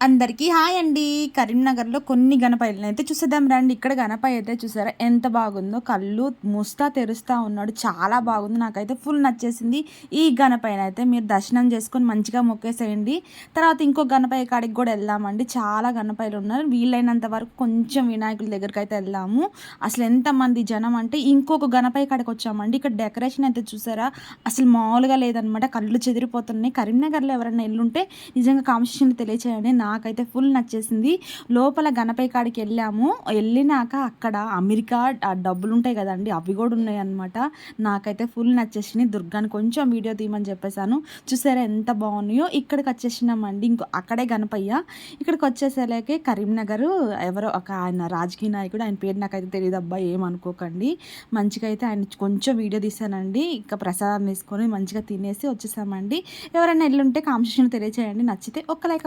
అందరికీ హాయ్ అండి. కరీంనగర్‌లో కొన్ని గణపయ్యలని అయితే చూసేద్దాం రండి. ఇక్కడ గణపయ్య అయితే చూసారా ఎంత బాగుందో. కళ్ళు మూస్తా తెరుస్తా ఉన్నాడు. చాలా బాగుంది. నాకైతే ఫుల్ నచ్చేసింది. ఈ గణపయ్యనైతే మీరు దర్శనం చేసుకొని మంచిగా మొక్కేసేయండి. తర్వాత ఇంకో గణపయ్య కాడికి కూడా వెళ్దామండి. చాలా గణపయ్యలు ఉన్నారు. వీలైనంత వరకు కొంచెం వినాయకుల దగ్గరికైతే వెళ్దాము. అసలు ఎంతమంది జనం అంటే ఇంకొక గణపయ్య కాడికి వచ్చామండి. ఇక్కడ డెకరేషన్ అయితే చూసారా అసలు మామూలుగా లేదనమాట. కళ్ళు చెదిరిపోతున్నాయి. కరీంనగర్‌లో ఎవరైనా ఎల్లుంటే నిజంగా కామెంట్స్‌లో తెలియచేయండి. నాకైతే ఫుల్ నచ్చేసింది. లోపల గణపయ్య కాడికి వెళ్ళాము. వెళ్ళినాక అక్కడ అమెరికా డబ్బులుంటాయి కదండీ! అవి కూడా ఉన్నాయన్నమాట. నాకైతే ఫుల్ నచ్చేసినాయి. దుర్గాని కొంచెం వీడియో తీయమని చెప్పేసాను. చూసారా ఎంత బాగున్నాయో. ఇక్కడికి వచ్చేసినామండి. ఇంకో అక్కడే గణపయ్య. ఇక్కడికి వచ్చేసరికి కరీంనగర్ ఎవరో ఒక ఆయన రాజకీయ నాయకుడు. ఆయన పేరు నాకైతే తెలియదబ్బా, ఏమనుకోకండి. మంచిగా అయితే ఆయన కొంచెం వీడియో తీసానండి. ఇంకా ప్రసాదం తీసుకొని మంచిగా తినేసి వచ్చేసామండి. ఎవరైనా ఎల్లుంటే కామెంట్స్‌లో తెలియచేయండి. నచ్చితే ఒక్క లైక్